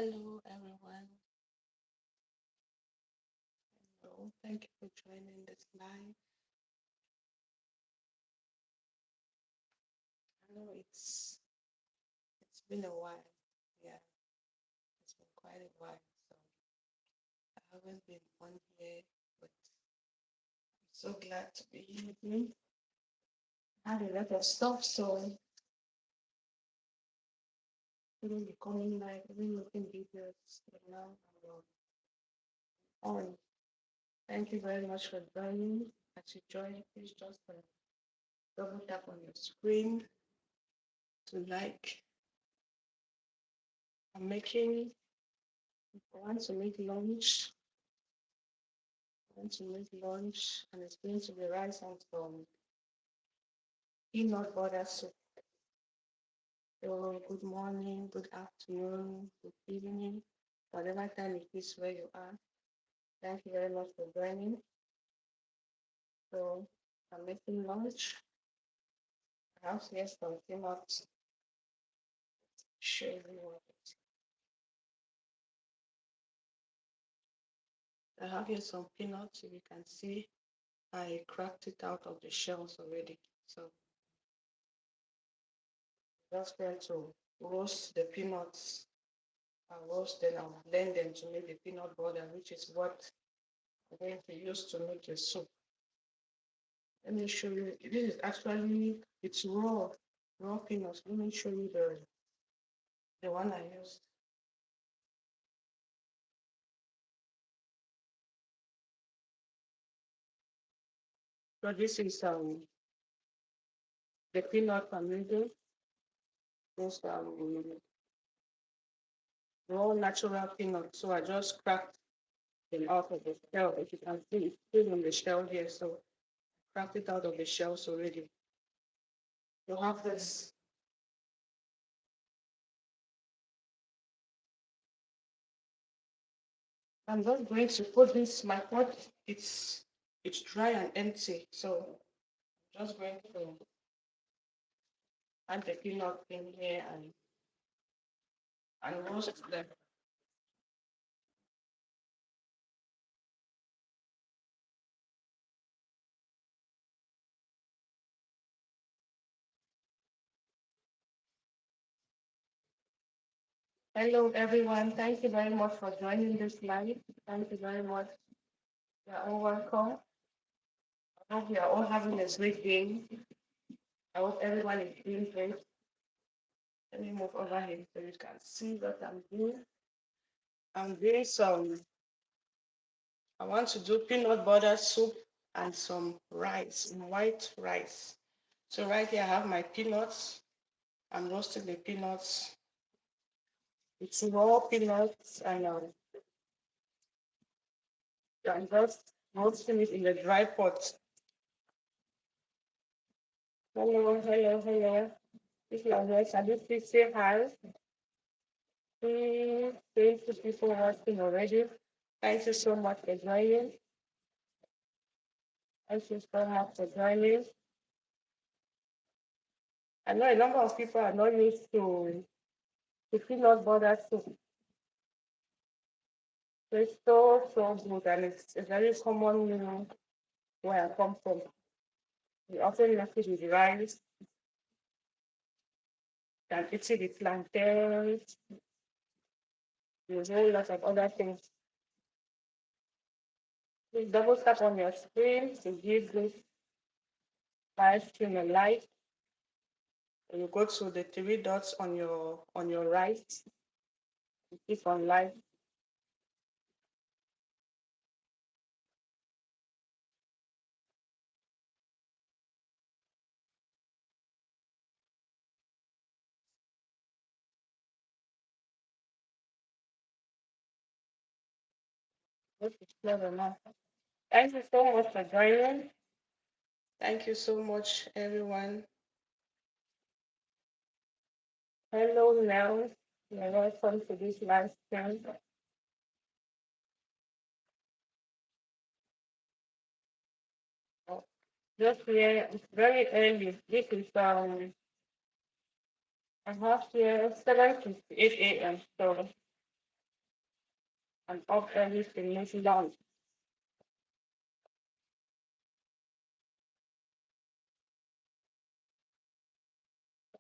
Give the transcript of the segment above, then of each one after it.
Hello, everyone. Hello. Thank you for joining this live. I know it's been a while. Yeah, it's been quite a while. So I haven't been on here, but I'm so glad to be here with you. I had a lot of stuff, so couldn't be coming live, even making videos. But now I'm on. Thank you very much for joining. As you join, please just double tap on your screen to like. I want to make lunch. To make lunch, and it's going to be rice and some peanut butter soup. So good morning, good afternoon, good evening, whatever time it is where you are. Thank you very much for joining. So I'm making lunch. I have here some peanuts. Show you what it. I have here some peanuts. If you can see, I cracked it out of the shells already. So just going to roast the peanuts. I'll roast them. I'll blend them to make the peanut butter, which is what I'm going to use to make the soup. Let me show you. This is actually it's raw peanuts. Let me show you the one I used. So this is the peanut I'm using. Those raw natural peanuts. So I just cracked them out of the shell. If you can see, it's still in the shell here. So cracked it out of the shells already. You have this. I'm just going to put this. My pot. It's dry and empty. So I'm just going to add the peanut in here and roast them. Hello, everyone. Thank you very much for joining this live. Thank you very much. You're all welcome. I hope you are all having a great day. I hope everyone is doing great. Let me move over here so you can see what I'm doing. I'm doing some, I want to do peanut butter soup and some rice, white rice. So right here I have my peanuts. I'm roasting the peanuts. It's raw peanuts and I'm just roasting it in the dry pot. Hello, hello, hello. If you are here, can you please say hi? Please, thank you people watching already. Thank you so much for joining. Thank you so much for joining. I know a number of people are not used to peanut butter soup. So it's so good and it's a very common meal where I come from. We often make it with rice and eat it with plantains, with a whole lot of other things. Please double tap on your screen to give this live stream a like. You go to the three dots on your right, click on live. This is clever enough. Thank you so much for joining. Thank you so much, everyone. Hello, Nels. You're welcome to this live stream. Oh, just here, it's very early. This is I have here 7:58 a.m. So and up everything moving down.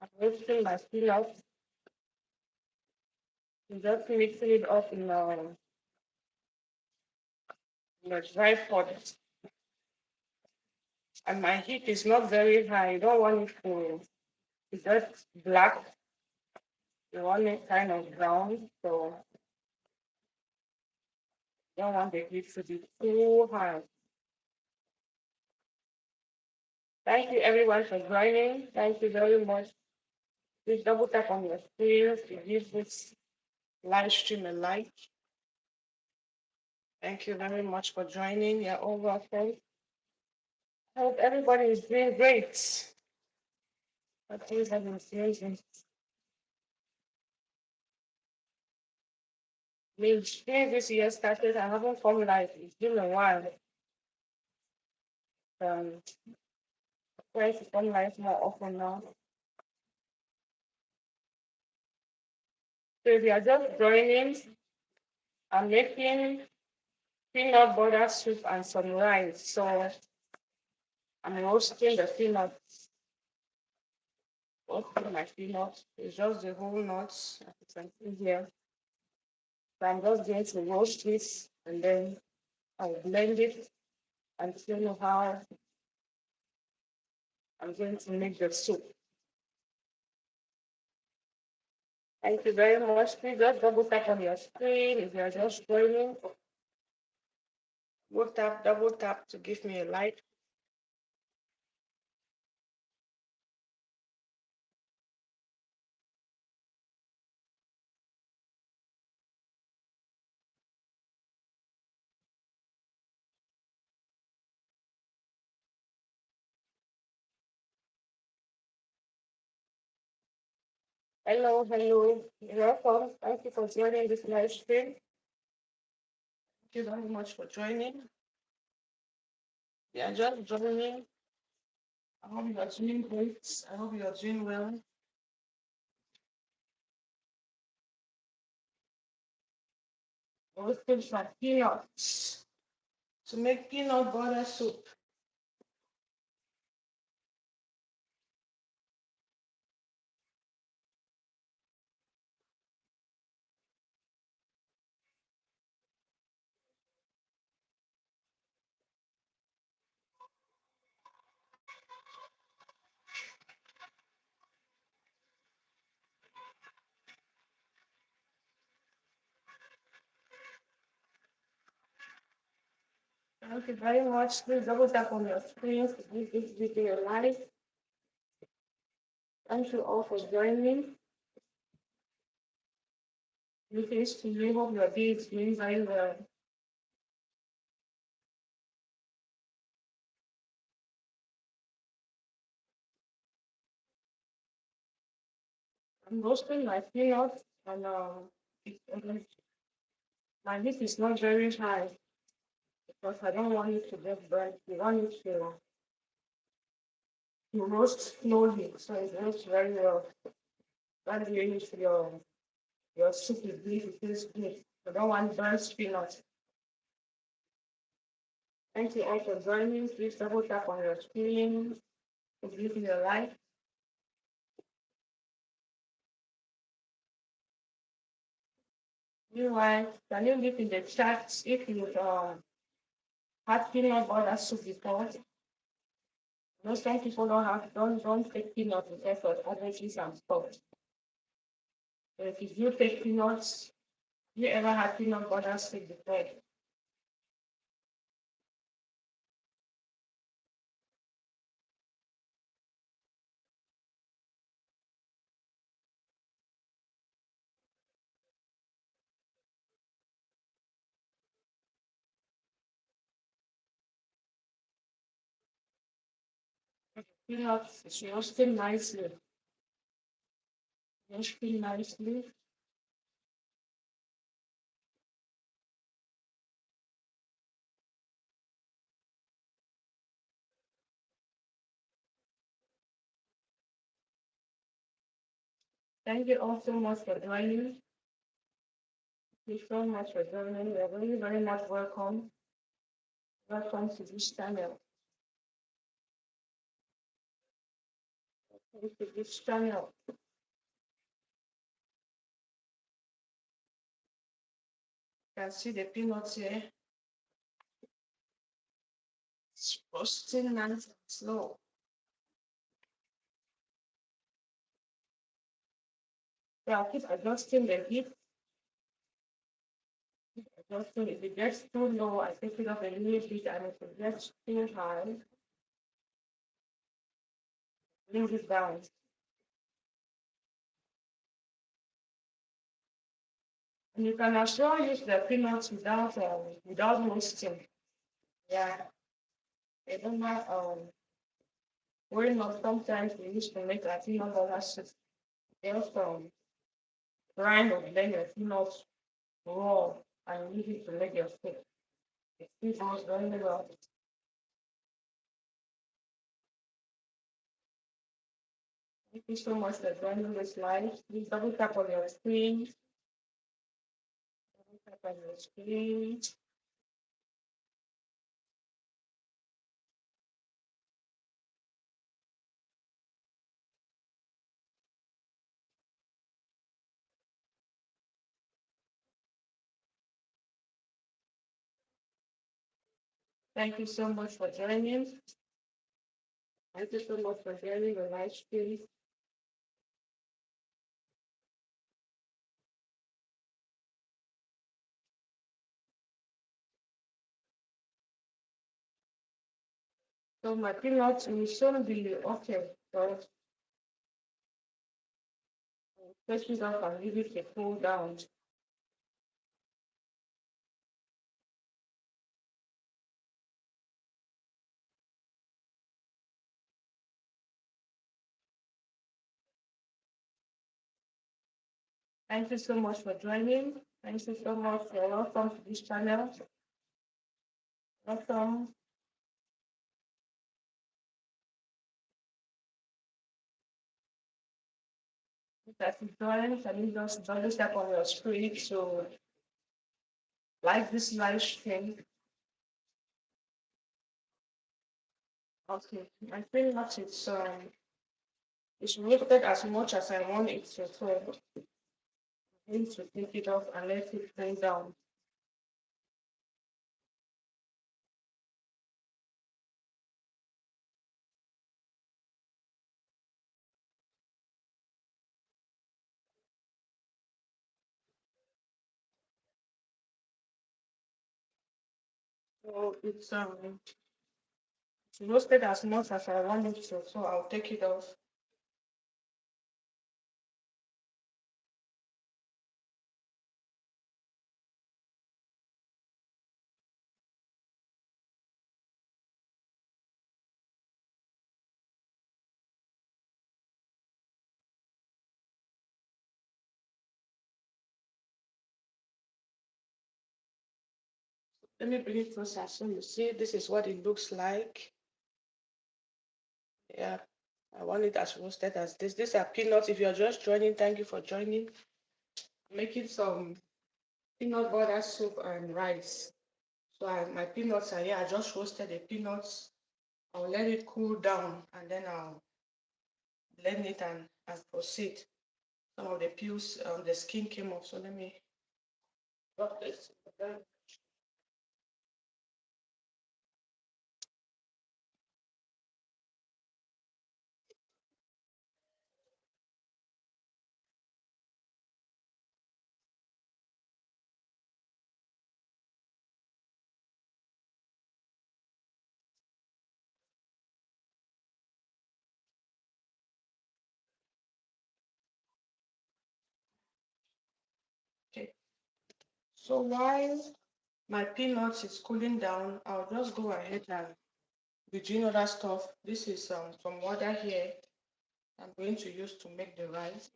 I'm roasting my peanuts, just mixing it up in a dry pot. And my heat is not very high. You don't want it to be just black. You want it kind of brown. So you don't want the heat to be too high. Thank you everyone for joining. Thank you very much. Please double tap on your screen to give this live stream a like. Thank you very much for joining. You're all welcome. I hope everybody is doing great. But things have been changing. Since this year started, I haven't come live. It's been a while. Um, trying to come live more often now. So if you are just joining, I'm making peanut butter soup and some rice. So I'm roasting the peanuts. Roasting my peanuts. It's just the whole nuts, as you can see here. So I'm just going to roast this and then I'll blend it and show you how I'm going to make the soup. Thank you very much. Please just double tap on your screen if you're just joining. Double tap to give me a like. Hello, hello. Welcome. Thank you for joining this live stream. Thank you very much for joining. Yeah, just joining. I hope you are doing great. I hope you are doing well. Roasted some peanuts to make peanut butter soup. Thank you very much. Please double tap on your screen to give this video a like. Thank you all for joining. Greetings to you. Hope your day is doing very well. I'm roasting my peanuts and my heat is not very high because I don't want it to get burnt. We want it to roast slowly so it roasts very well. When you use your soup is beef, it tastes good. I don't want burnt peanuts. Thank you all for joining. Please double tap on your screen to give me a like. Meanwhile, can you leave in the chat if you had peanut butter soup before? Most time people don't take peanuts because of allergies and stuff. So if you do take peanuts, you ever had peanut butter soup before? Peanuts is roasting nicely. Roasting nicely. Thank you all so much for joining. you so much for joining. You're very, very much welcome. Welcome to this channel. Welcome to this channel. You can see the peanuts here. It's roasting nice and slow. So I'll keep adjusting the heat. Adjusting. If it gets too low, I take it up a little bit, and if it gets too high, bring it down. And you can as well use the peanuts without roasting. Yeah, I don't know. We're not sometimes we used to make a peanut butter soup. Just grind or blend your peanuts raw and use it to make your soup. It still goes very well. Thank you so much for joining this live. Please double tap on your screen. Double tap on your screen. Thank you so much for joining. Thank you so much for joining the live stream. So my peanuts will soon be okay. So take it off and leave it to cool down. Thank you so much for joining. Thank you so much. You're welcome to this channel. Welcome. That you join, can you just double tap on your screen to like this live stream? Okay, I feel that it's roasted as much as I want it to, so I need to take it off and let it cool down. So it's roasted as much as I want it to, so I'll take it off. Let me bring it closer so you see this is what it looks like. Yeah, I want it as roasted as this. These are peanuts. If you're just joining, thank you for joining. Making some peanut butter soup and rice. So my peanuts are here. I just roasted the peanuts. I'll let it cool down and then I'll blend it and proceed. Some of the peels, the skin came off. So let me drop this. Okay. So while my peanuts is cooling down, I'll just go ahead and be doing other stuff. This is some water here I'm going to use to make the rice.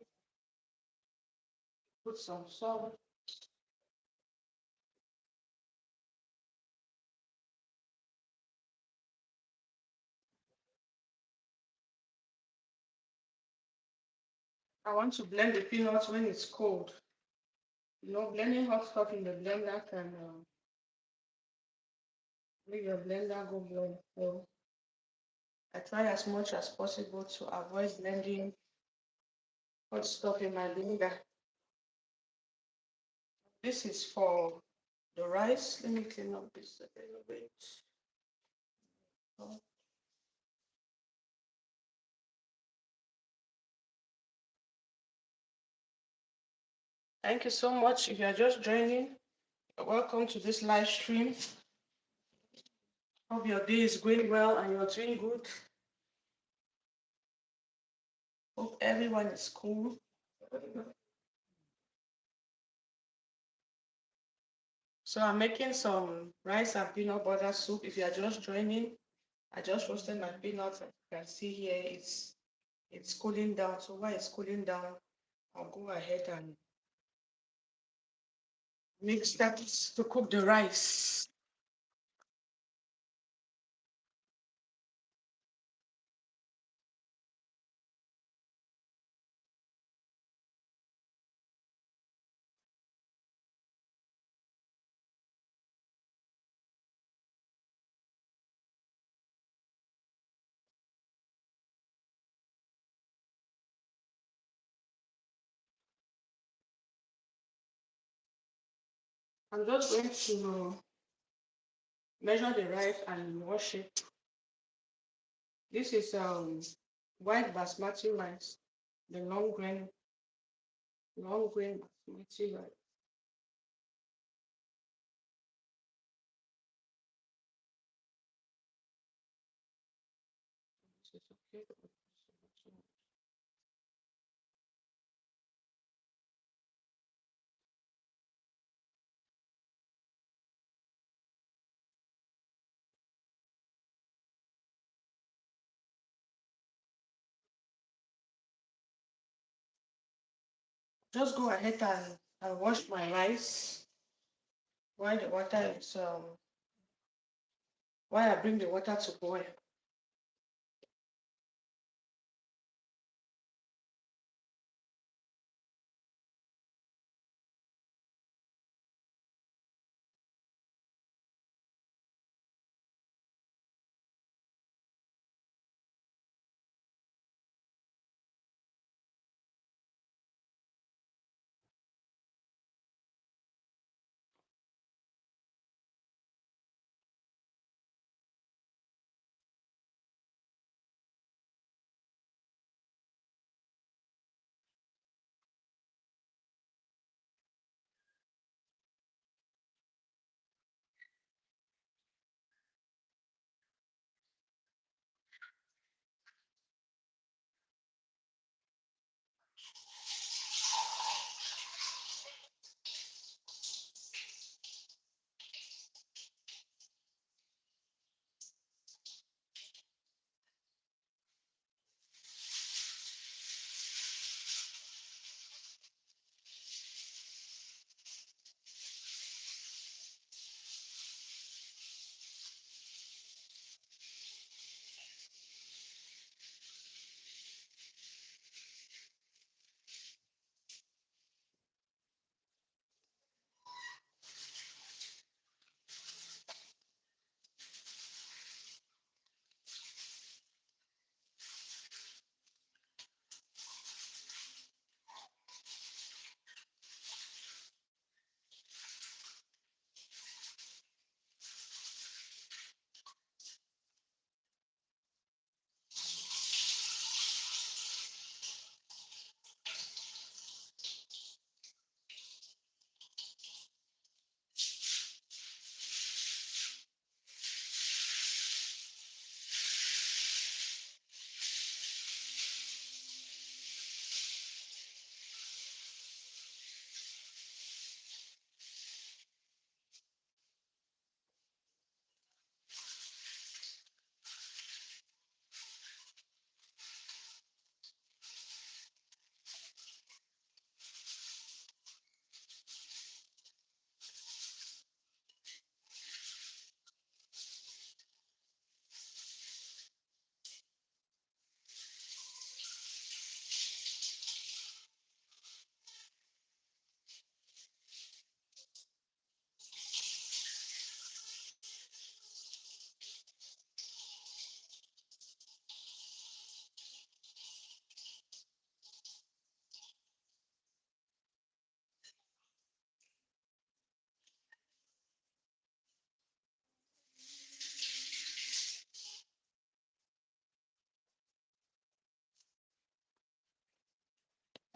Put some salt. I want to blend the peanuts when it's cold. Blending hot stuff in the blender can make your blender go blend. So I try as much as possible to avoid blending hot stuff in my blender. This is for the rice. Let me clean up this a little bit. Oh, thank you so much. If you are just joining, welcome to this live stream. Hope your day is going well and you're doing good. Hope everyone is cool. So I'm making some rice and peanut butter soup. If you are just joining, I just roasted my peanuts. As you can see here, it's cooling down. So while it's cooling down, I'll go ahead and mix that to cook the rice. I'm just going to measure the rice and wash it. This is white basmati rice, the long grain basmati rice. This is okay. Just go ahead and wash my rice while the water is while I bring the water to boil.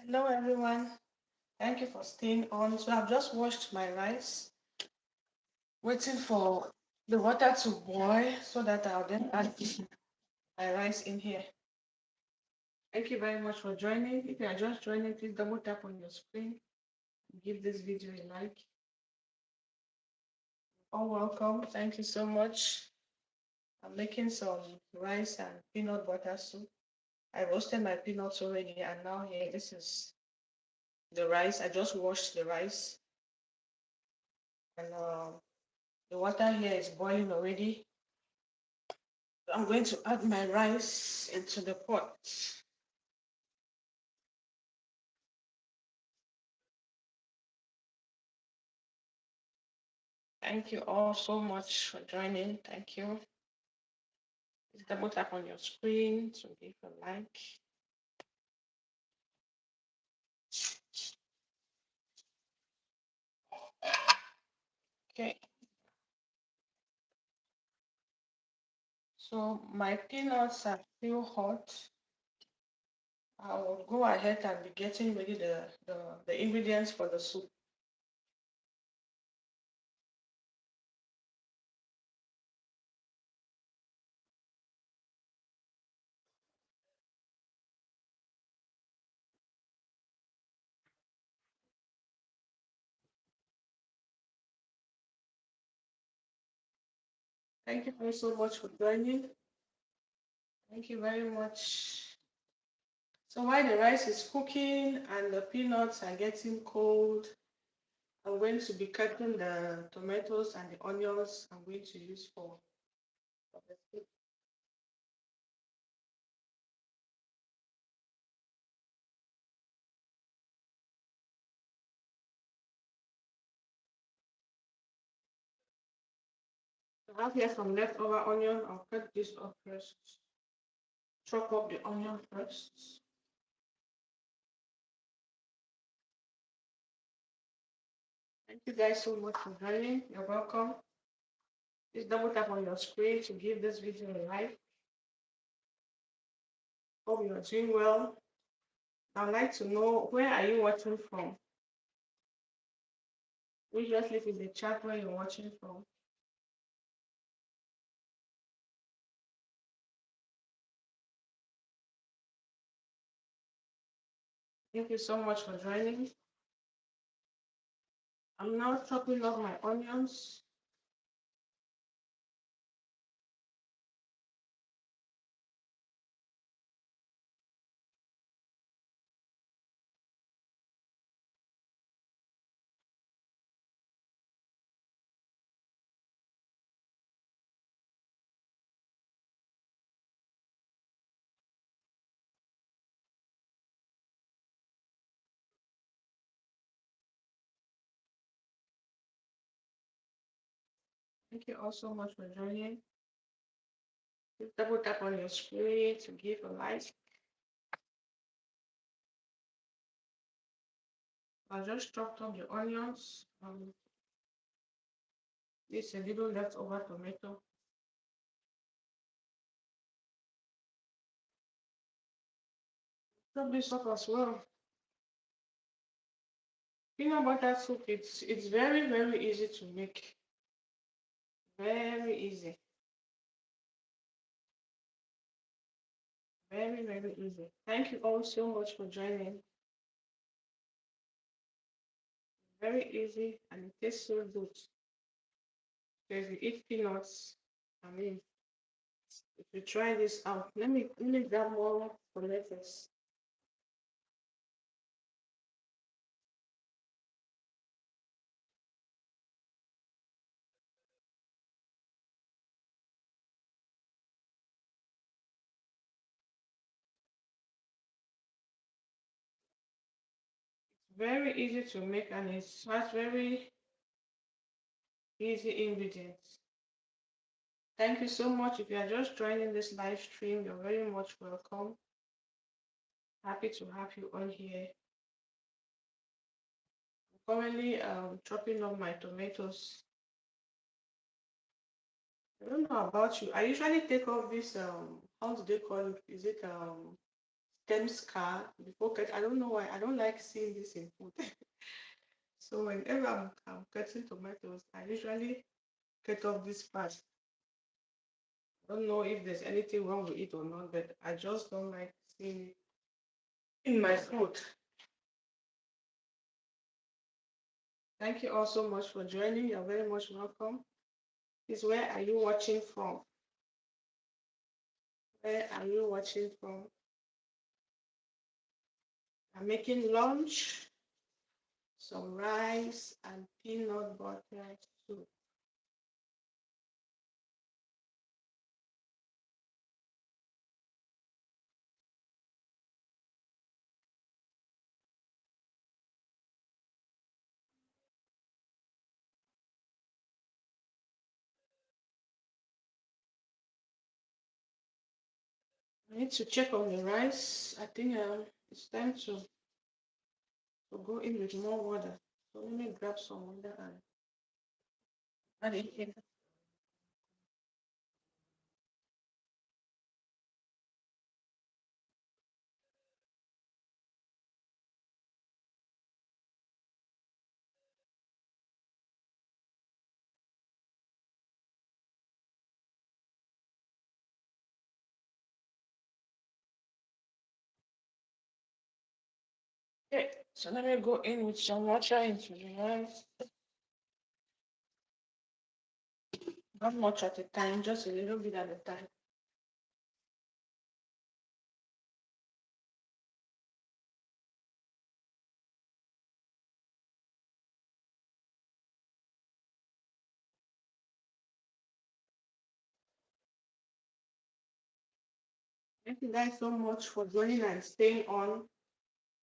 Hello everyone. Thank you for staying on. So I've just washed my rice, waiting for the water to boil so that I'll then add my rice in here. Thank you very much for joining. If you are just joining, please double tap on your screen. Give this video a like. All welcome. Thank you so much. I'm making some rice and peanut butter soup. I roasted my peanuts already, and now here, this is the rice. I just washed the rice, and the water here is boiling already. I'm going to add my rice into the pot. Thank you all so much for joining. Thank you. Please double tap on your screen to give a like. Okay, so my peanuts are still hot. I will go ahead and be getting ready the ingredients for the soup. Thank you very so much for joining. Thank you very much. So while the rice is cooking and the peanuts are getting cold, I'm going to be cutting the tomatoes and the onions I'm going to use for the soup. I have here some leftover onion. I'll cut this up first. Chop up the onion first. Thank you guys so much for joining. You're welcome. Please double tap on your screen to give this video a like. Hope you're doing well. I'd like to know, where are you watching from? Please just leave in the chat where you're watching from. Thank you so much for joining. I'm now chopping up my onions. Thank you all so much for joining. Please double tap on your screen to give a like. I just chopped up the onions. This a little leftover tomato. Chop this up as well. Peanut butter soup, it's very easy to make. Very easy. Very easy. Thank you all so much for joining. Very easy and it tastes so good. So if you eat peanuts, I mean, if you try this out, let me grab more tomatoes. Very easy to make and it has very easy ingredients. Thank you so much. If you are just joining this live stream, you're very much welcome. Happy to have you on here. I'm currently chopping up my tomatoes. I don't know about you. I usually take off this how do they call it? Is it Thames car before cut. I don't know why. I don't like seeing this in food. So whenever I'm cutting tomatoes, I usually cut off this part. I don't know if there's anything wrong with it or not, but I just don't like seeing it in my food. Thank you all so much for joining. You're very much welcome. Is where are you watching from? Where are you watching from? I'm making lunch, some rice and peanut butter soup. I need to check on the rice. I think it's time to go in with more water. So let me grab some water and add it in. Okay, so let me go in with some water into the rice. Not much at a time, just a little bit at a time. Thank you guys so much for joining and staying on.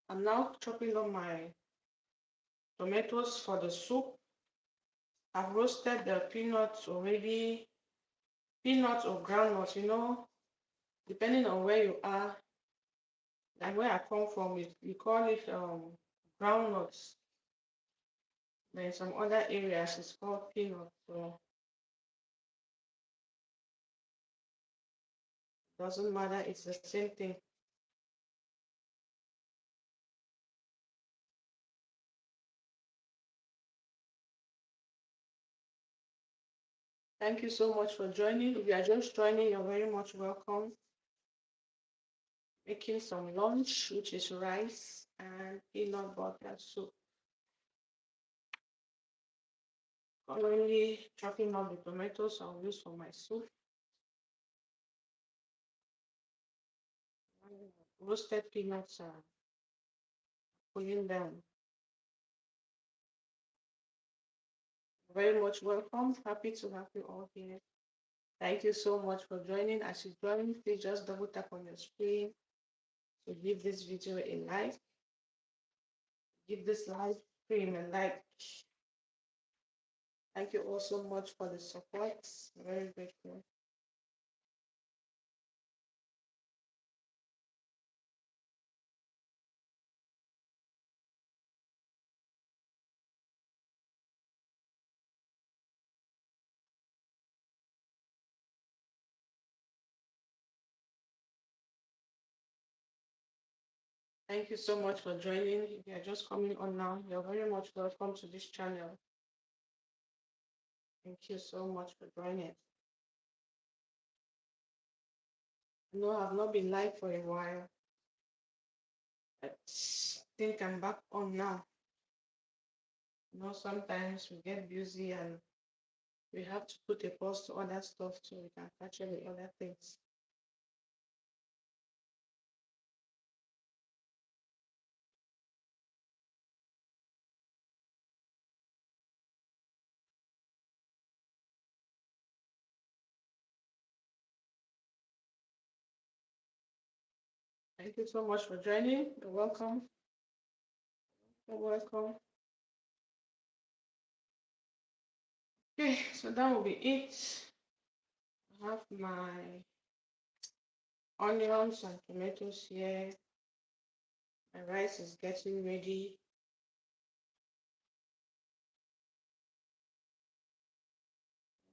I'm now chopping up my tomatoes for the soup. I've roasted the peanuts already, peanuts or groundnuts, depending on where you are. Like where I come from, we call it groundnuts. But in some other areas, it's called peanuts. So it doesn't matter, it's the same thing. Thank you so much for joining. If you are just joining, you're very much welcome. Making some lunch, which is rice and peanut butter soup. Currently chopping up the tomatoes I'll use for my soup. Roasted peanuts are pulling them. Very much welcome. Happy to have you all here. Thank you so much for joining. As you join, please just double tap on your screen to give this video a like. Give this live stream a like. Thank you all so much for the support. Very grateful. Thank you so much for joining. If you are just coming on now, you're very much welcome to this channel. Thank you so much for joining. No, I've not been live for a while. I think I'm back on now. Sometimes we get busy and we have to put a pause to other stuff so we can catch up with other things. Thank you so much for joining. You're welcome. You're welcome. Okay, so that will be it. I have my onions and tomatoes here. My rice is getting ready.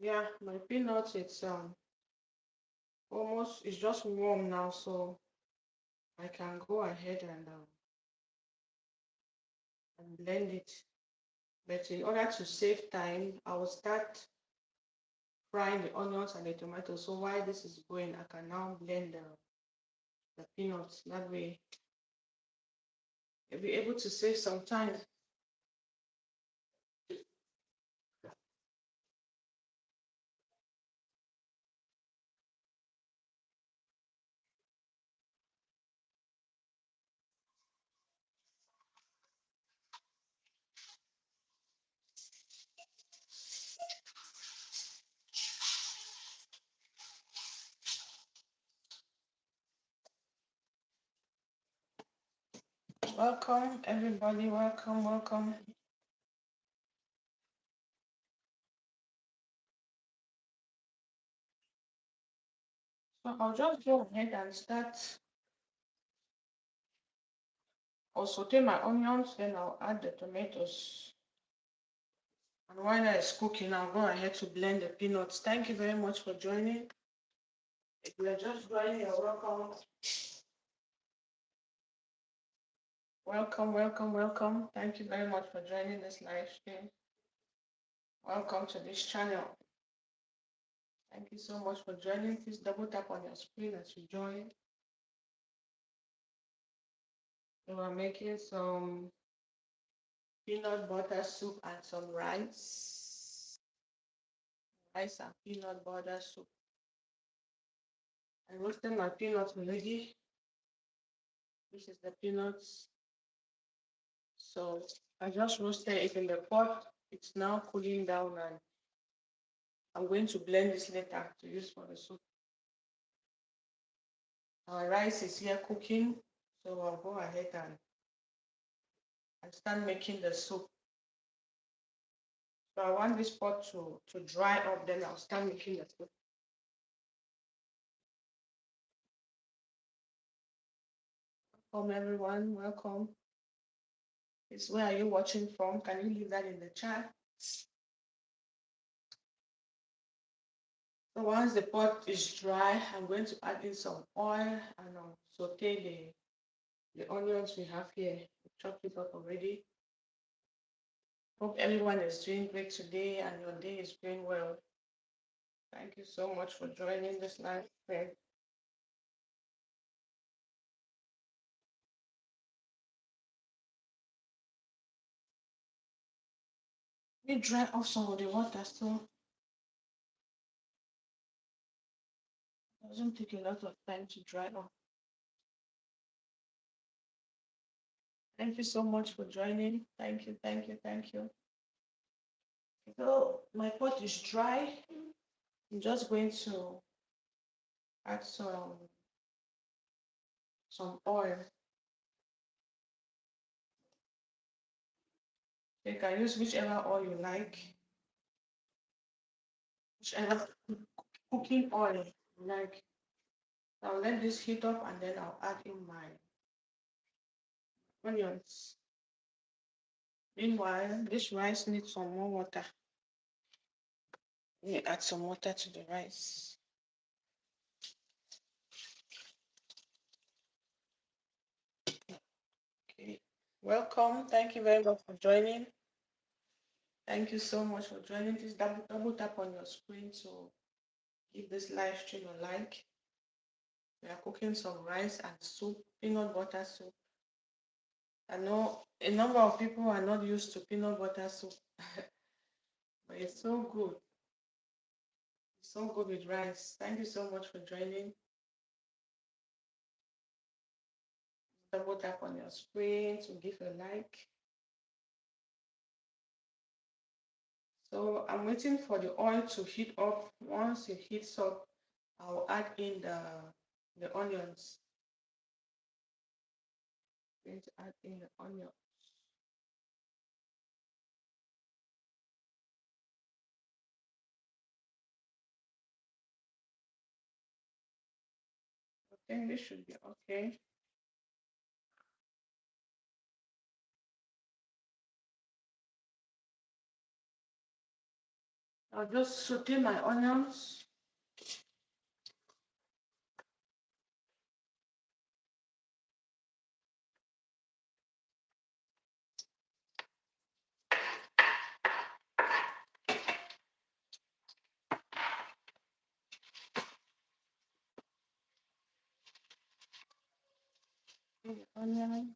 Yeah, my peanuts, it's just warm now, so I can go ahead and blend it. But in order to save time, I will start frying the onions and the tomatoes. So while this is going, I can now blend the peanuts. That way, you'll be able to save some time. Welcome, everybody. Welcome, welcome. So I'll just go ahead and start. I'll saute my onions, then I'll add the tomatoes. And while that is cooking, I'll go ahead to blend the peanuts. Thank you very much for joining. If you're just joining, you're welcome. Welcome, welcome, welcome. Thank you very much for joining this live stream. Welcome to this channel. Thank you so much for joining. Please double tap on your screen as you join. We are making some peanut butter soup and some rice. Rice and peanut butter soup. I roasted my peanuts already. This is the peanuts. So I just roasted it in the pot. It's now cooling down and I'm going to blend this later to use for the soup. Our rice is here cooking, so I'll go ahead and start making the soup. So I want this pot to dry up, then I'll start making the soup. Welcome everyone, welcome. It's where are you watching from? Can you leave that in the chat? So once the pot is dry, I'm going to add in some oil and saute the onions we have here. We chopped it up already. Hope everyone is doing great today and your day is going well. Thank you so much for joining this live stream. Let me dry off some of the water so it doesn't take a lot of time to dry off. Thank you so much for joining. Thank you, thank you, thank you. So my pot is dry. I'm just going to add some oil. You can use whichever oil you like, whichever cooking oil you like. I'll let this heat up and then I'll add in my onions. Meanwhile, this rice needs some more water. Let me add some water to the rice. Okay. Welcome. Thank you very much for joining. Thank you so much for joining. Please double tap on your screen to give this live stream a like. We are cooking some rice and soup, peanut butter soup. I know a number of people are not used to peanut butter soup, but it's so good. It's so good with rice. Thank you so much for joining. Double tap on your screen to give a like. So I'm waiting for the oil to heat up. Once it heats up, I'll add in the onions. I'm going to add in the onion. I think this should be okay. I'll just saute my onions. Onion.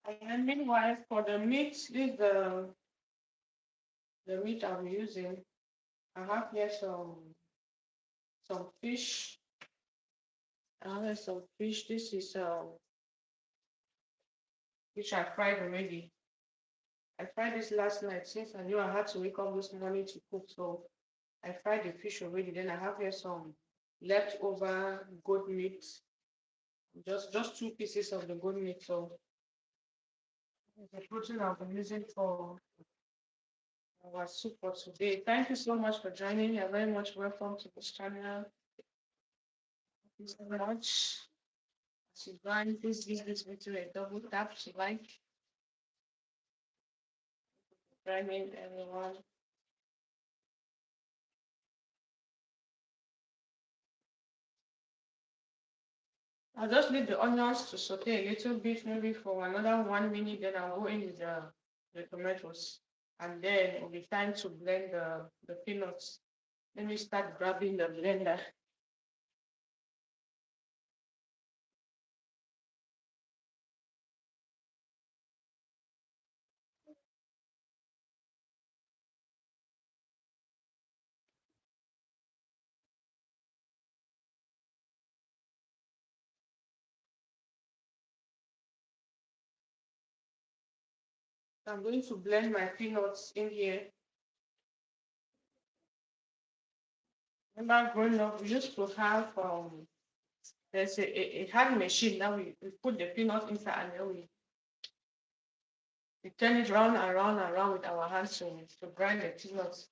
And then meanwhile, for the meat, this is the meat I'm using. I have here some fish. I have here some fish. This is which I fried already. I fried this last night since I knew I had to wake up this morning to cook. So I fried the fish already. Then I have here some leftover goat meat. Just two pieces of the goat meat. So the protein I'll be using for our soup for today. Thank you so much for joining. You're very much welcome to this channel. Thank you so much. As you join, please give this video a double tap to like. Joining everyone. I'll just leave the onions to saute a little bit, maybe for another 1 minute, then I'll go in with the tomatoes. And then it'll be time to blend the peanuts. Let me start grabbing the blender. I'm going to blend my peanuts in here. Remember growing up, we used to have there's a hand machine that we put the peanut inside and then we turn it round and round and round with our hands to grind the peanuts.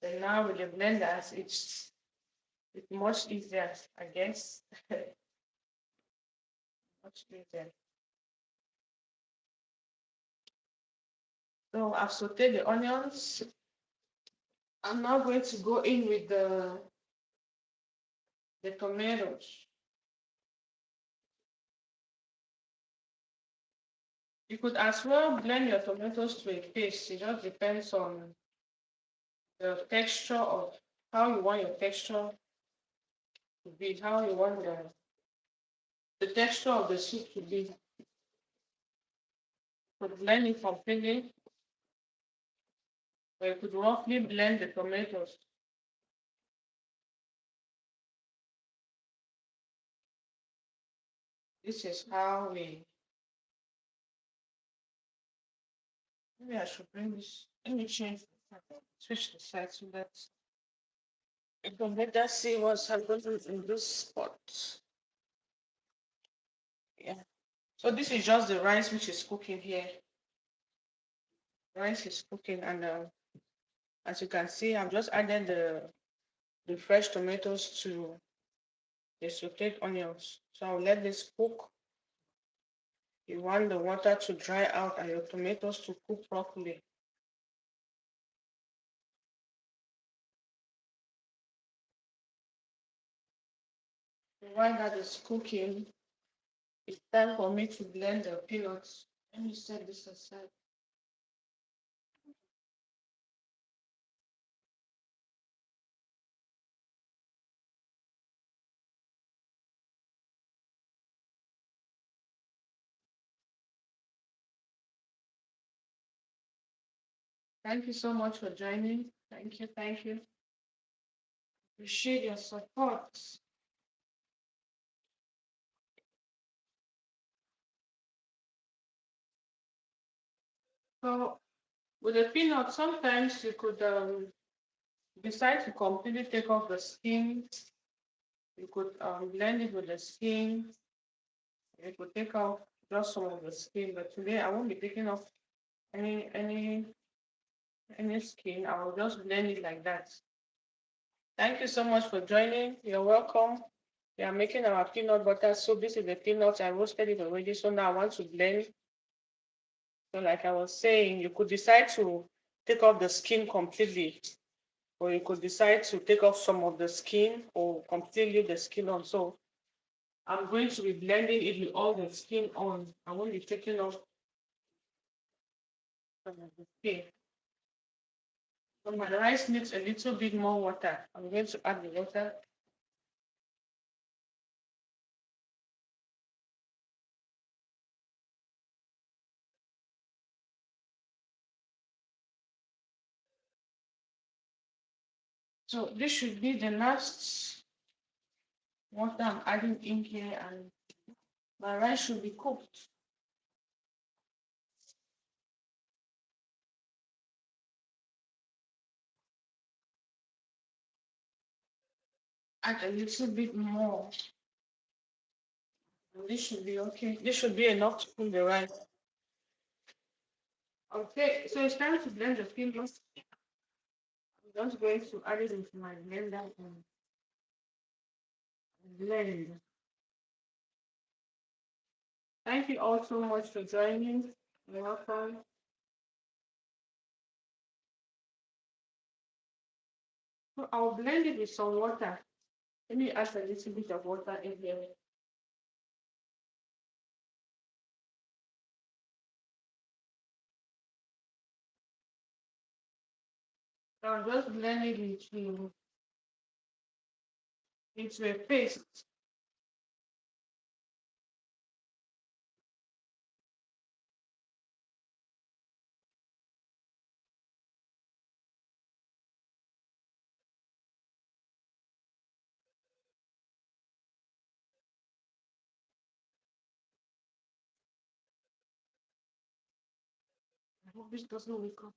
And now with the blenders, it's much easier, I guess. Much easier. So I've sauteed the onions. I'm now going to go in with the tomatoes. You could as well blend your tomatoes to a paste. It just depends on the texture of how you want your texture to be, how you want the texture of the soup to be. You could blend it completely, or you could roughly blend the tomatoes. This is how we. Maybe I should bring this. Let me change, switch the side so that you can better see what's happening in this spot. Yeah. So this is just the rice which is cooking here. Rice is cooking, and as you can see, I've just added the fresh tomatoes to the sauteed onions. So I'll let this cook. You want the water to dry out and your tomatoes to cook properly. While that is cooking, it's time for me to blend the peanuts. Let me set this aside. Thank you so much for joining. Thank you, thank you. Appreciate your support. So with the peanuts, sometimes you could decide to completely take off the skin. You could blend it with the skin. You could take off just some of the skin, but today I won't be taking off any any any skin. I will just blend it like that. Thank you so much for joining. You're welcome. We are making our peanut butter soup. This is the peanuts. I roasted it already. So now I want to blend. So like I was saying, you could decide to take off the skin completely. or you could decide to take off some of the skin or completely leave the skin on. So I'm going to be blending it with all the skin on. I won't be taking off some of the skin. So my rice needs a little bit more water. I'm going to add the water. So this should be the last water I'm adding in here, and my rice should be cooked. Add a little bit more. This should be okay. This should be enough to cook the rice. Okay, so it's time to blend the finger. I'm just going to add it into my blender and blend. Thank you all so much for joining. You're welcome. So I'll blend it with some water. Let me add a little bit of water in here. So I'll just blend it into a paste. I hope this doesn't wake up.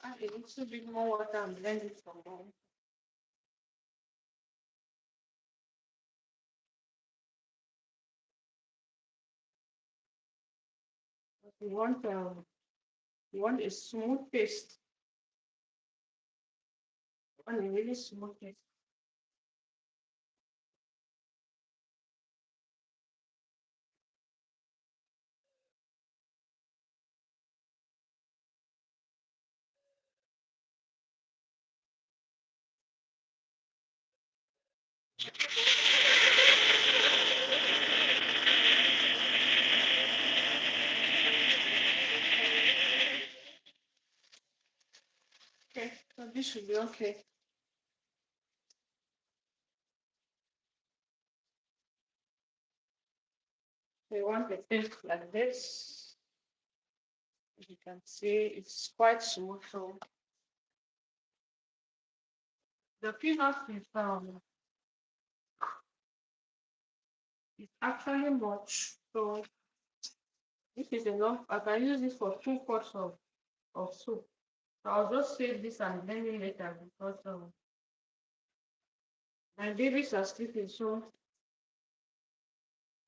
Add a little bit more water and blend it some more. You want a smooth paste. You want a really smooth paste. Okay, so this should be okay. So you want a paste like this. As you can see, it's quite smooth. So the peanut is actually much. So this is enough. I can use this for 2 pots of soup. So I'll just save this and blend it later because my babies are sleeping, so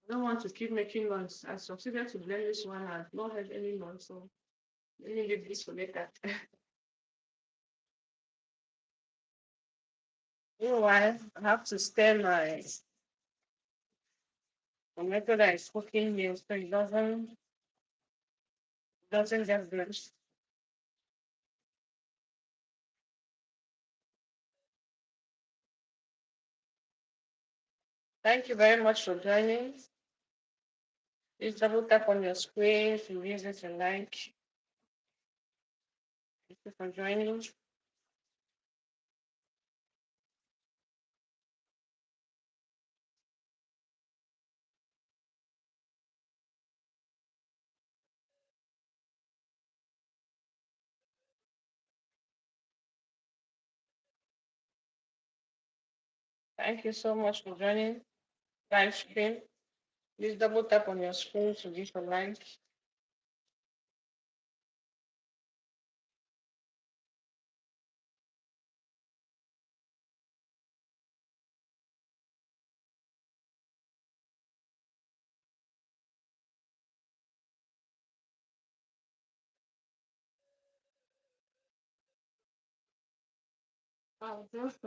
I don't want to keep making noise. I succeeded to blend this one and not have any noise, so let me leave this for later. Meanwhile, I have to stir my tomato that is cooking here so it doesn't get burnt. Thank you very much for joining. Please double tap on your screen if you use it and like. Thank you for joining. Thank you so much for joining live stream. Please double tap on your screen to give a like. Just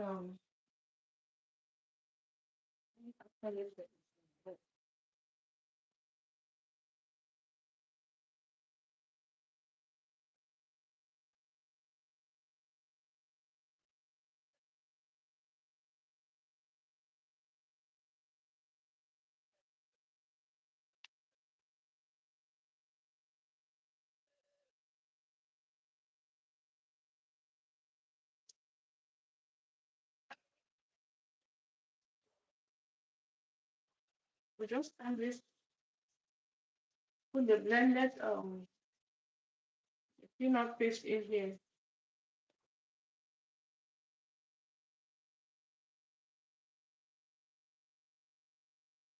we just add this, put the blended peanut paste in here.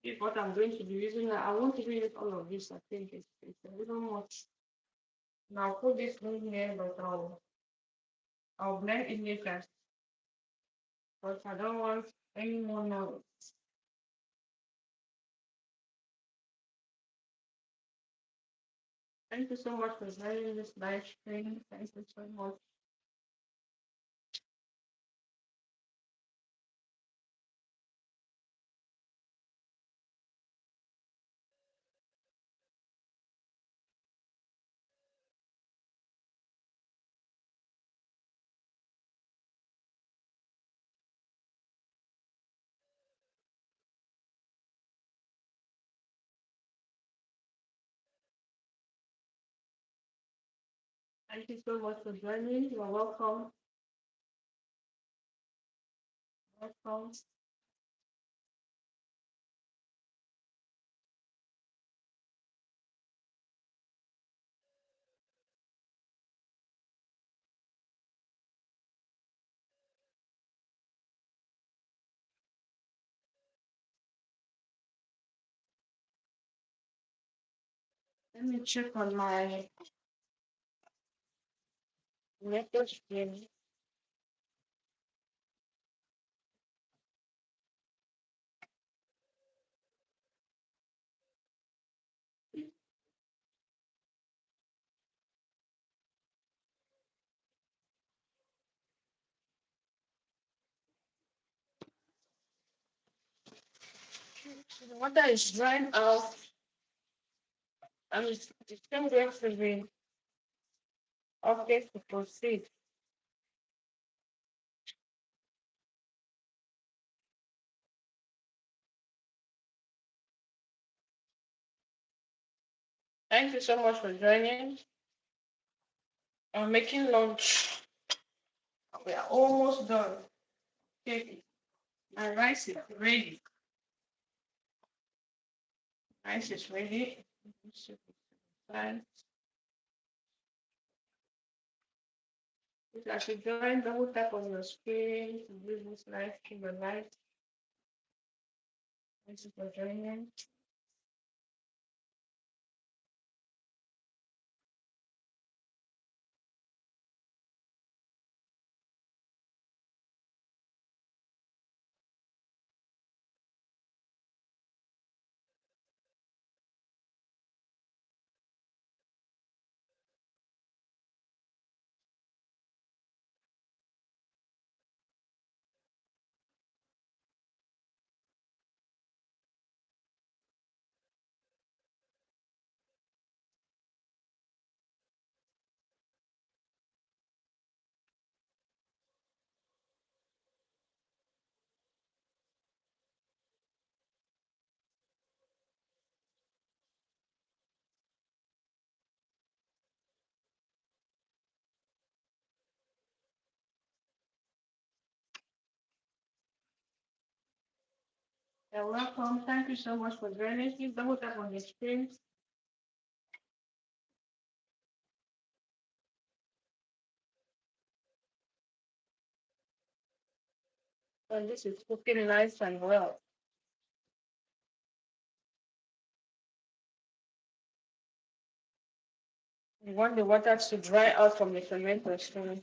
If what I'm going to be using now, I want to use all of this. I think it's a little much. Now put this in here, but I'll blend it later. But I don't want any more now. Thank you so much for joining this live stream. Thank you so much. Thank you so much for joining. You're welcome. Welcome. Let me check on my network stream. So the water is drying out, and it's still going to be okay to proceed. Thank you so much for joining. I'm making lunch. We are almost done. Okay. My rice is ready. Rice is ready. Fine. If I should join, double tap on your screen to view this live stream live. Thank you for joining. You're welcome. Thank you so much for joining. Please double tap on the screen. And this is cooking nice and well. You want the water to dry out from the fermenter, so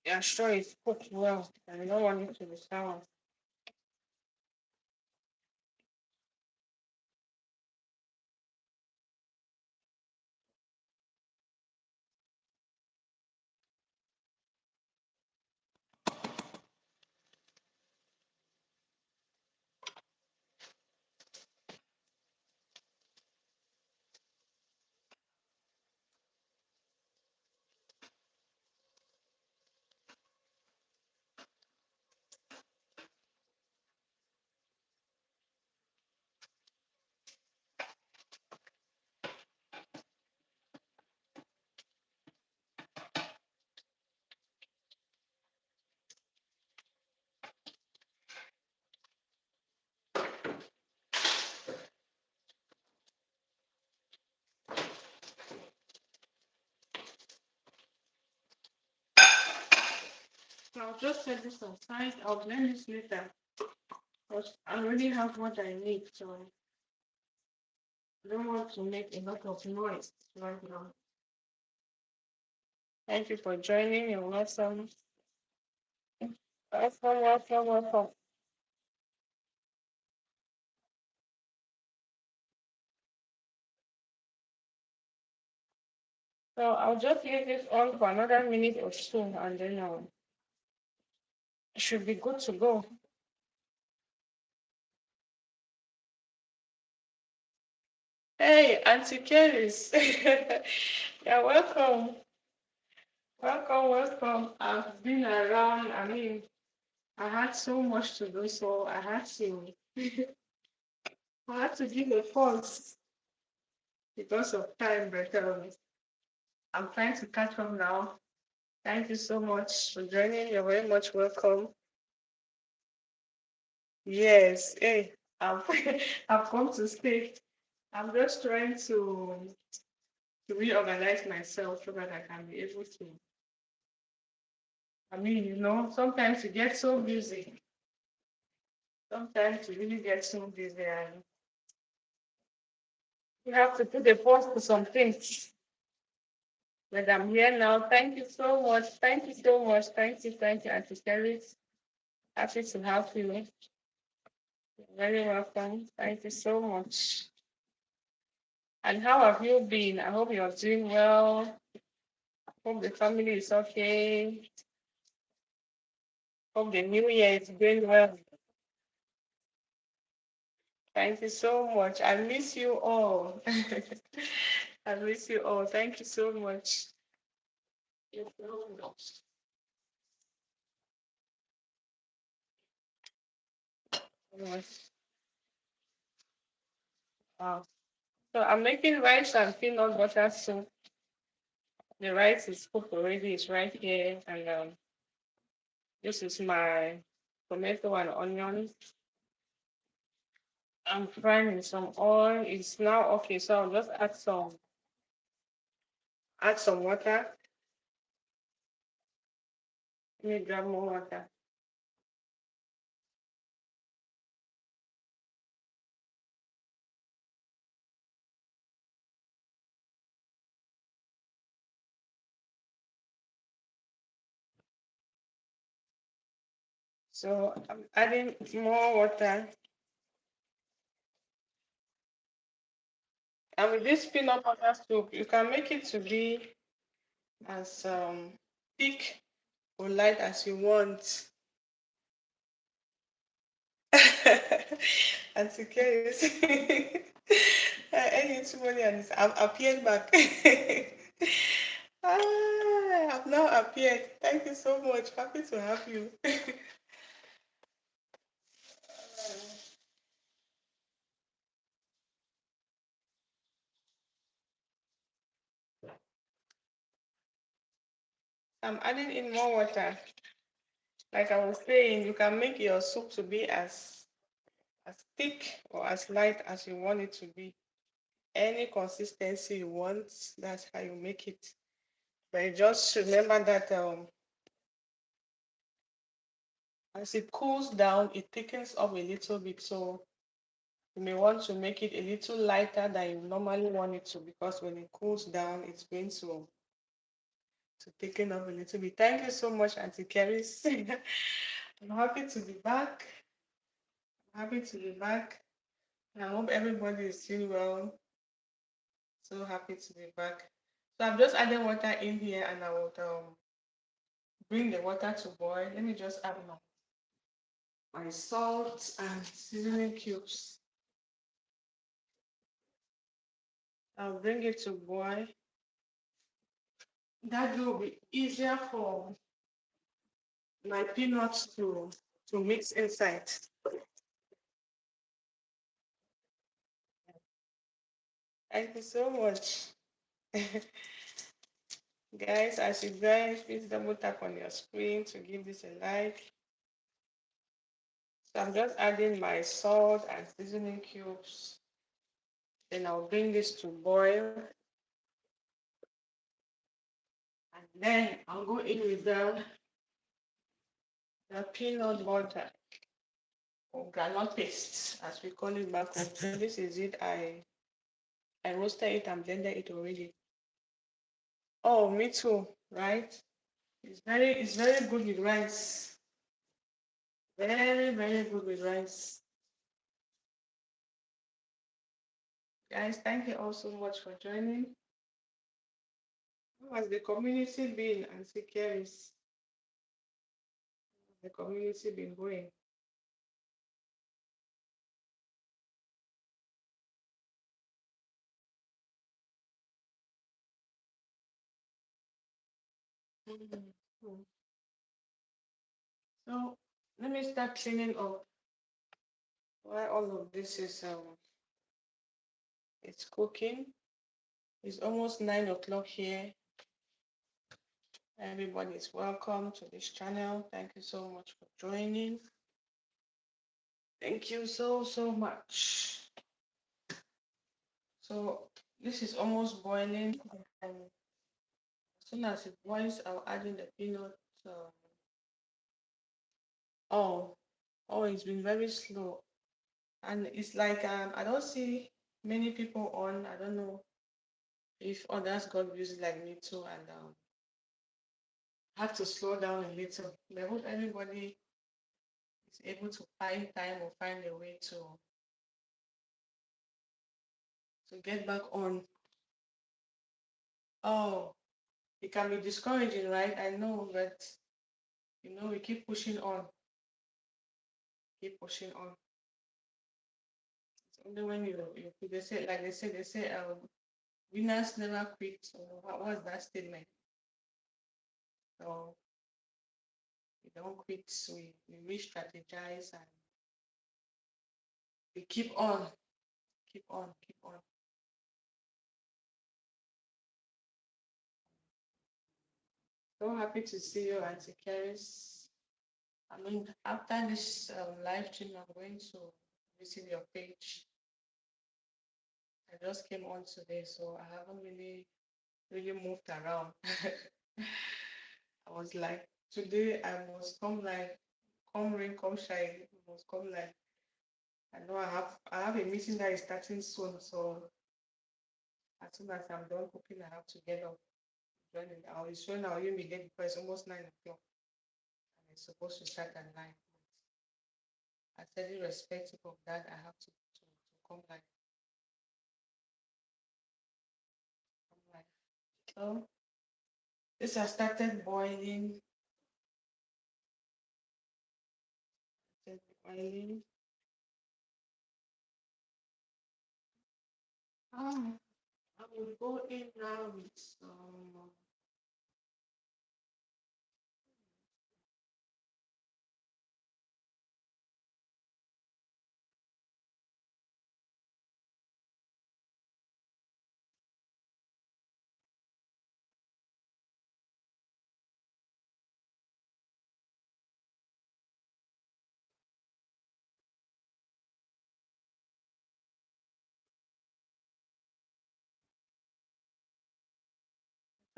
you're sure it's cooked well. And you don't want it to be sour. So I'll just set this aside. I'll blend this later. Because I already have what I need, so I don't want to make a lot of noise right now. Thank you for joining. You're welcome. Welcome, welcome, welcome. So I'll just leave this on for another minute or so, and then it should be good to go. Hey, Auntie Keris. You're welcome. Welcome, welcome. I've been around. I mean, I had so much to do, so I had to give a pause because of time, but I'm trying to catch up now. Thank you so much for joining. You're very much welcome. Yes, hey, I've, I've come to stay. I'm just trying to reorganize myself so that I can be able to. I mean, sometimes you get so busy. Sometimes you really get so busy and you have to put a pause to some things. But I'm here now. Thank you so much. Thank you so much. Thank you, Auntie Sherry. Happy to have you. You're very welcome. Thank you so much. And how have you been? I hope you're doing well. Hope the family is okay. Hope the new year is going well. Thank you so much. I miss you all. I miss you all. Thank you so much. You're welcome. Wow. So I'm making rice and peanut butter soup. The rice is cooked already. It's right here, and this is my tomato and onions. I'm frying in some oil. It's now okay, so I'll just add some water. Let me grab more water. So I'm adding more water. And with this peanut butter soup, you can make it to be as thick or light as you want. And to carry I need too money and I've appeared back. I've now appeared. Thank you so much. Happy to have you. I'm adding in more water. Like I was saying, you can make your soup to be as as thick or as light as you want it to be. Any consistency you want, that's how you make it. But you just remember that as it cools down, it thickens up a little bit. So you may want to make it a little lighter than you normally want it to, because when it cools down, it's going to thicken up a little bit. Thank you so much, Auntie Keris. I'm happy to be back. I'm happy to be back. I hope everybody is doing well. So happy to be back. So I'm just adding water in here, and I would bring the water to boil. Let me just add my salt and seasoning cubes. I'll bring it to boil. That will be easier for my peanuts to mix inside. Thank you so much. Guys, as you join, please double tap on your screen to give this a like. So I'm just adding my salt and seasoning cubes. Then I'll bring this to boil. And then I'll go in with the peanut butter or groundnut paste, as we call it back home. So this is it. I roasted it and blended it already. Oh, me too, right? It's very good with rice. Very, very good with rice. Guys, thank you all so much for joining. How has the community been, Auntie Keris? The community been going? Mhm. So let me start cleaning up while all of this is it's cooking. It's almost 9 o'clock here. Everybody is welcome to this channel. Thank you so much for joining. Thank you so much. So this is almost boiling, and as soon as it boils, I'll add in the peanut. Oh, oh, it's been very slow, and it's like I don't see many people on. I don't know if others got busy like me too, and have to slow down a little. I hope everybody is able to find time or find a way to get back on. Oh, it can be discouraging, right? I know, but we keep pushing on, keep pushing on. It's only when they say, like they say, winners never quit. So what's that statement? So we don't quit. We re-strategize and we keep on, keep on, keep on. So happy to see you, Auntie Keris. I mean, after this live stream, I'm going to visit your page. I just came on today, so I haven't really moved around. I was like, today I must come live, come rain, come shine, I must come live. I know I have a meeting that is starting soon, so as soon as I'm done cooking, I have to get up, join it. It's showing I'll even be late because it's almost 9 o'clock, and it's supposed to start at 9. I said, irrespective of that, I have to come live. Come live. So this has started boiling. Started boiling. Ah, I will go in now with some.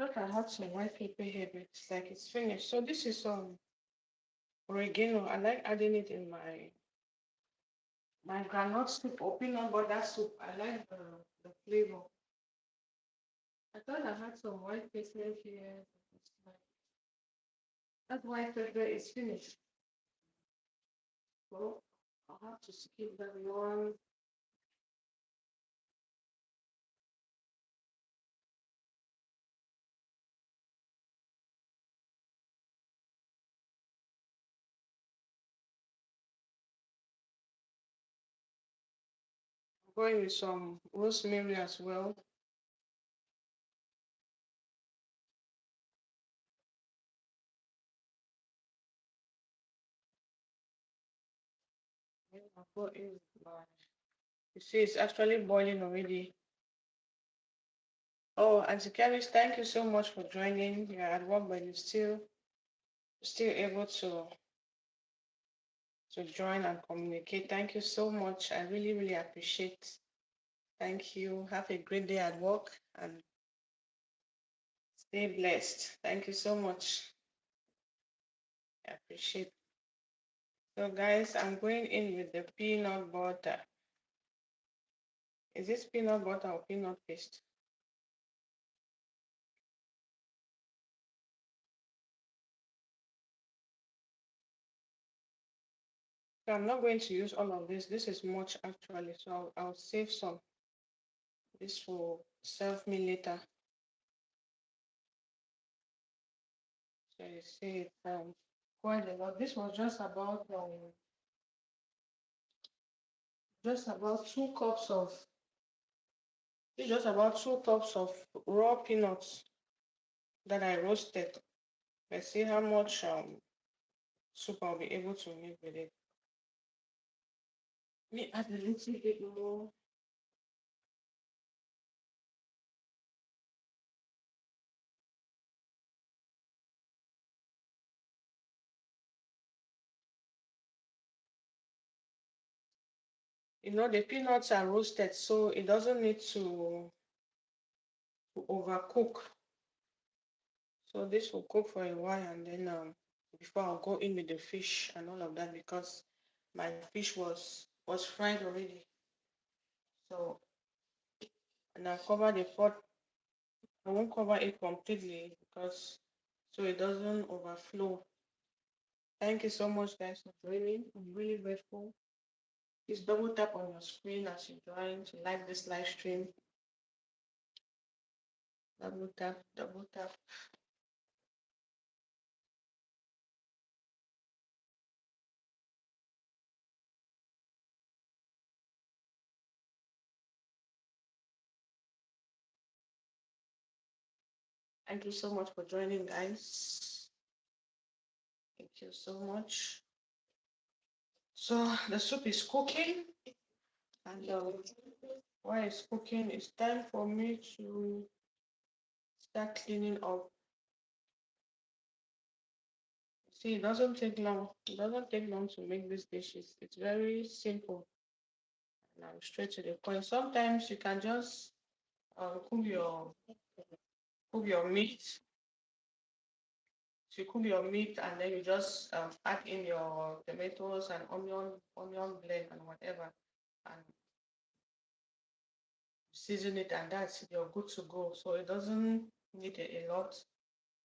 Thought I had some white pepper here, but it's like it's finished. So this is oregano. I like adding it in my groundnut soup or peanut butter soup. I like the flavor. I thought I had some white pepper here. It's like, that white pepper is finished. So I'll have to skip that one. Going with some rosemary as well. Yeah, I'll put in my, you see, it's actually boiling already. Oh, Auntie Kelly, thank you so much for joining. You're at work, but you're still able to join and communicate. Thank you so much. I really, really appreciate. Thank you. Have a great day at work and stay blessed. Thank you so much. I appreciate. So, guys, I'm going in with the peanut butter. Is this peanut butter or peanut paste? So I'm not going to use all of this. This is much actually, so I'll save some. This will serve me later. So you see it quite a lot. This was just about 2 cups of it's just about 2 cups of raw peanuts that I roasted. Let's see how much soup I'll be able to make with it. Let me add a little bit more. The peanuts are roasted, so it doesn't need to overcook. So this will cook for a while, and then before I'll go in with the fish and all of that, because my fish was fried already. So, and I'll cover the pot. I won't cover it completely because so it doesn't overflow. Thank you so much, guys, for joining. I'm really grateful. Please double tap on your screen as you join to like this live stream. Double tap, double tap. Thank you so much for joining, guys. Thank you so much. So the soup is cooking, and while it's cooking, it's time for me to start cleaning up. See, it doesn't take long. It doesn't take long to make these dishes. It's very simple. And I'm straight to the point. Sometimes you can just cook your meat. So you cook your meat and then you just add in your tomatoes and onion blend and whatever, and season it, and that's it. You're good to go. So it doesn't need a lot.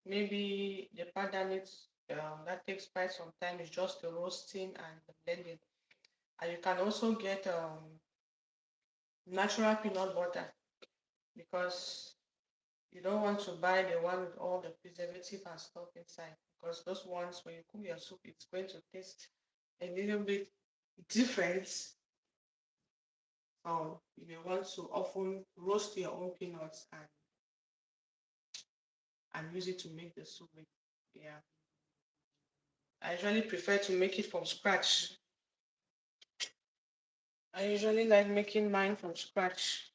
Maybe the part that needs that takes quite some time is just the roasting and the blending. And you can also get natural peanut butter because you don't want to buy the one with all the preservative and stuff inside, because those ones, when you cook your soup, it's going to taste a little bit different. You may want to often roast your own peanuts and use it to make the soup. Yeah, I usually prefer to make it from scratch. I usually like making mine from scratch.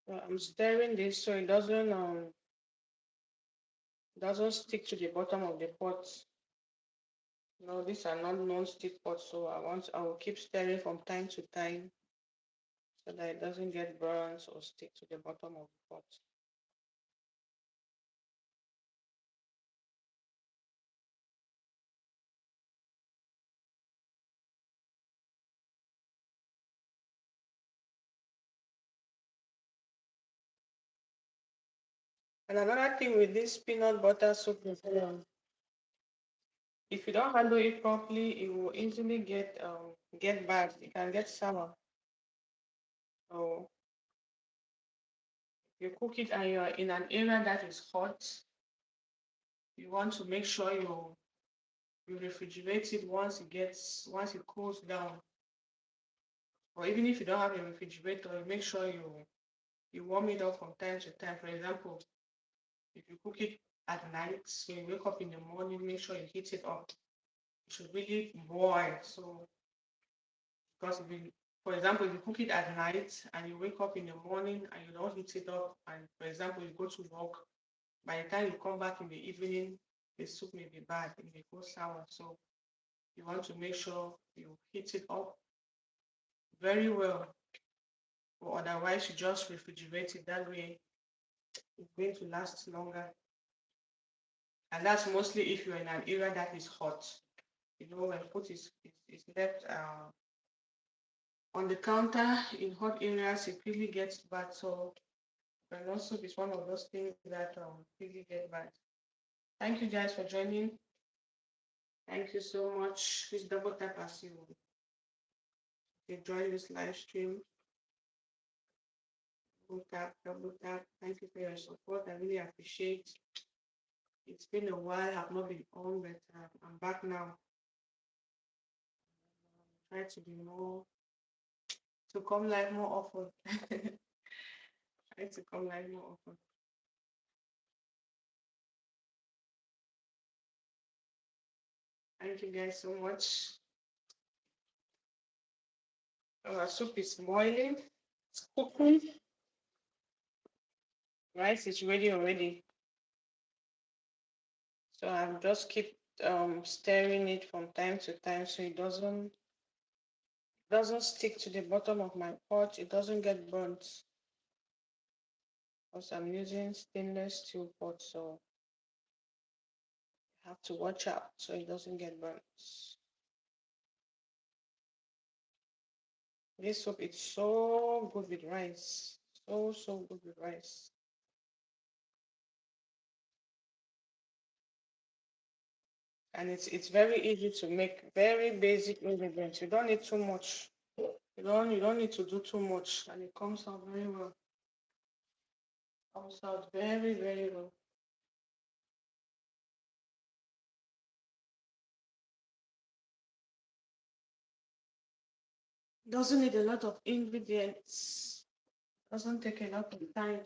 So I'm stirring this so it doesn't stick to the bottom of the pot. No, these are not non-stick pots, so I will keep stirring from time to time so that it doesn't get burnt or stick to the bottom of the pot. And another thing with this peanut butter soup is if you don't handle it properly, it will easily get bad. It can get sour. So if you cook it and you're in an area that is hot, you want to make sure you refrigerate it once it cools down. Or even if you don't have a refrigerator, you make sure you warm it up from time to time. For example, if you cook it at night, so you wake up in the morning, make sure you heat it up. It should really boil. So because if you, for example, if you cook it at night and you wake up in the morning and you don't heat it up, and for example, you go to work, by the time you come back in the evening, the soup may be bad, it may go sour. So you want to make sure you heat it up very well, or otherwise you just refrigerate it. That way it's going to last longer. And that's mostly if you're in an area that is hot. You know, when food is left on the counter in hot areas, it really gets bad. So and soup is one of those things that really get bad. Thank you guys for joining. Thank you so much. Please double tap as you enjoy this live stream. Double tap, double tap. Thank you for your support. I really appreciate. It's been a while. I've not been on, but I'm back now. Try to be more to come live more often. Try to come live more often. Thank you guys so much. Our soup is boiling. It's cooking. Rice is ready already. So I'm just keep stirring it from time to time so it doesn't stick to the bottom of my pot. It doesn't get burnt. Because I'm using stainless steel pot, so I have to watch out so it doesn't get burnt. This soup is so good with rice. So good with rice. And it's very easy to make, very basic ingredients. You don't need too much. You don't need to do too much, and it comes out very well. Comes out very well. Doesn't need a lot of ingredients. Doesn't take a lot of time.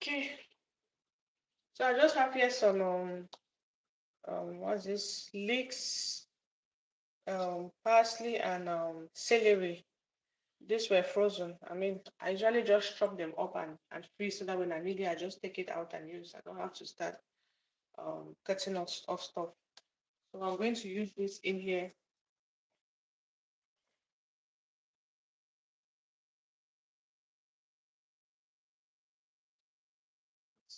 Okay. So I just have here some what's this? Leeks, parsley and celery. These were frozen. I mean, I usually just chop them up and freeze so that when I need it, I just take it out and use. I don't have to start cutting off stuff. So I'm going to use this in here.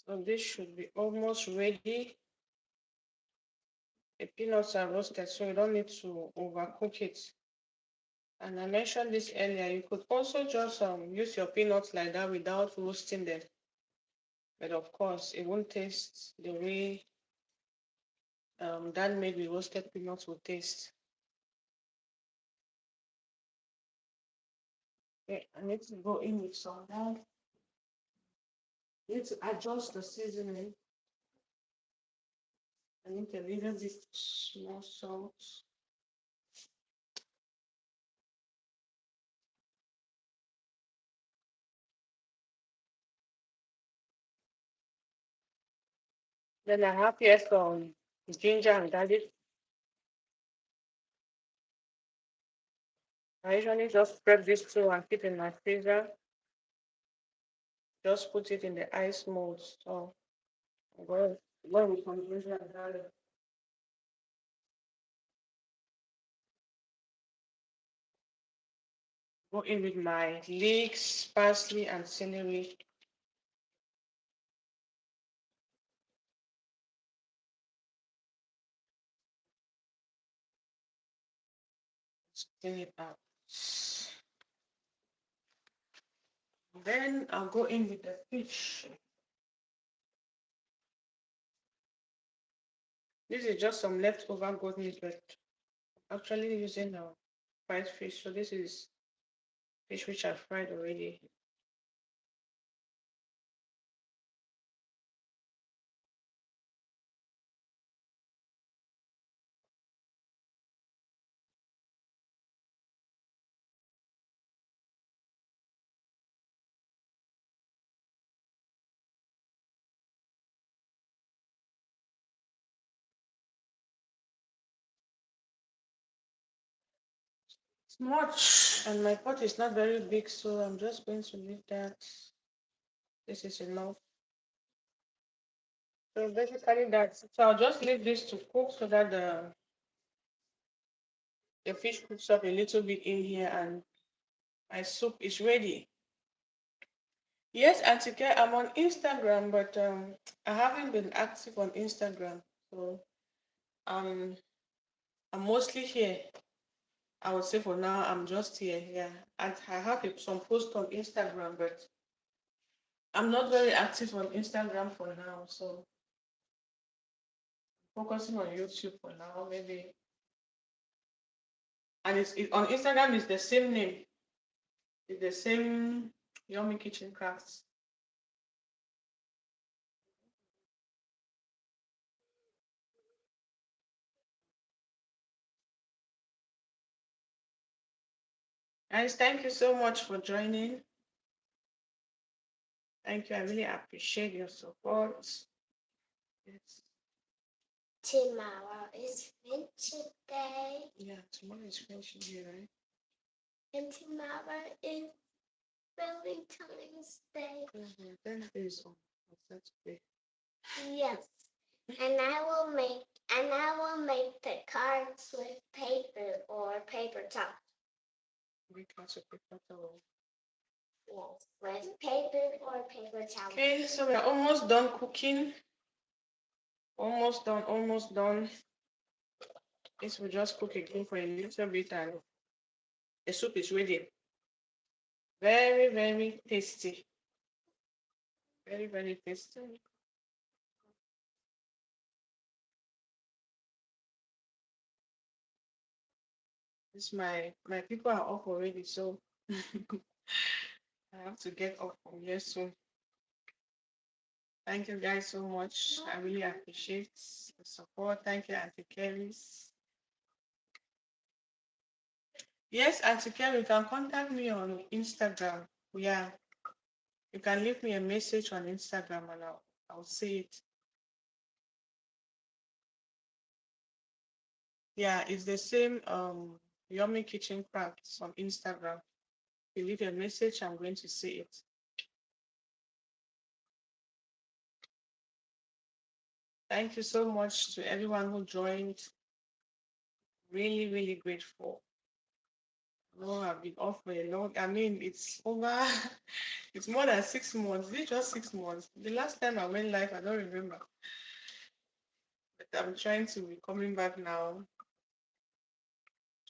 So this should be almost ready. The peanuts are roasted, so you don't need to overcook it. And I mentioned this earlier, you could also just use your peanuts like that without roasting them. But of course, it won't taste the way that made with roasted peanuts will taste. Okay, I need to go in with some now. Need to adjust the seasoning. I need a little bit more salt. Then I have here some ginger and garlic. I usually just prep this two and keep in my freezer. Just put it in the ice mold. So I'm going with some ginger and garlic. Go in with my leeks, parsley, and celery. Clean it out. Then I'll go in with the fish. This is just some leftover goat meat, but actually using fried fish. So this is fish which I fried already. It's much, and my pot is not very big, so I'm just going to leave that. This is enough. So basically that's it. So I'll just leave this to cook so that the fish cooks up a little bit in here and my soup is ready. Yes, Auntie Care, I'm on Instagram, but I haven't been active on Instagram. So um I'm mostly here. I would say for now I'm just here. Yeah. And I have some posts on Instagram, but I'm not very active on Instagram for now. So focusing on YouTube for now, maybe. And on Instagram is the same name. It's the same Yummy Kitchen Crafts. Guys, thank you so much for joining. Thank you. I really appreciate your support. Yes. Tomorrow is Friendship Day. Yeah, tomorrow is Friendship Day, right? And tomorrow is Valentine's Day. Then is on Saturday. Yes. And I will make the cards with paper or paper towel. We got a paper towel. Yes, with paper or paper towel. Okay, so we're almost done cooking. Almost done, almost done. This will just cook again for a little bit and the soup is ready. Very, very tasty. Very, very tasty. This my people are off already, so I have to get off from here soon. Thank you guys so much. I really appreciate the support. Thank you, Auntie Kelly's. Yes, Auntie Kelly, you can contact me on Instagram. Yeah, you can leave me a message on Instagram and I'll see it. Yeah, it's the same Yummy Kitchen Crafts on Instagram. If you leave a message, I'm going to see it. Thank you so much to everyone who joined. Really, really grateful. No, I've been off for a long. I mean, it's over. It's more than 6 months. Is it just 6 months? The last time I went live, I don't remember. But I'm trying to be coming back now.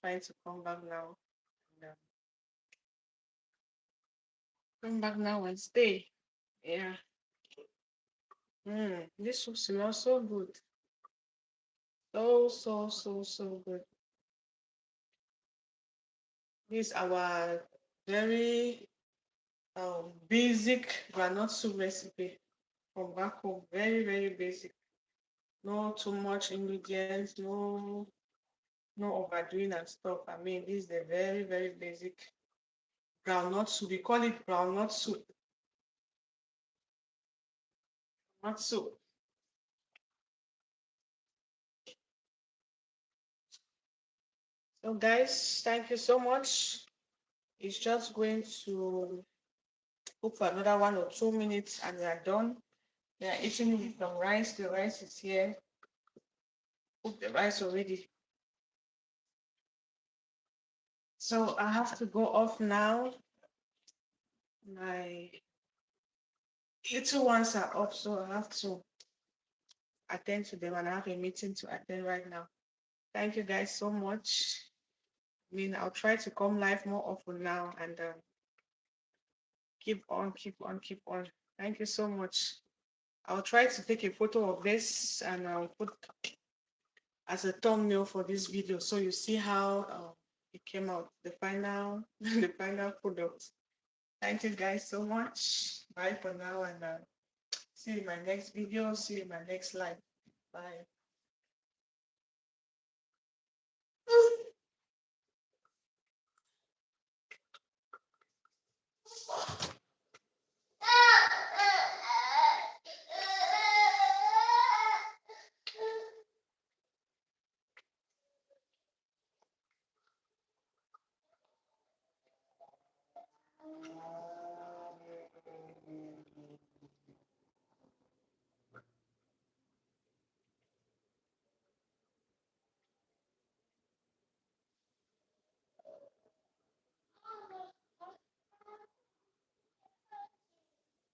Trying to come back now. And, come back now and stay. Yeah. This soup smells so good. So good. This is our very basic groundnut soup recipe from back home. Very basic. No too much ingredients, no overdoing and stuff. I mean, this is the very basic groundnut soup. We call it groundnut soup, not soup. So guys, thank you so much. It's just going to cook for another 1 or 2 minutes and we are done. We are eating with some rice. The rice is here. Cook the rice already. So I have to go off now. My little ones are up, so I have to attend to them and I have a meeting to attend right now. Thank you guys so much. I mean, I'll try to come live more often now and keep on. Thank you so much. I'll try to take a photo of this and I'll put as a thumbnail for this video so you see how it came out, the final, the final product. Thank you guys so much. Bye for now and see you in my next video. See you in my next live. Bye.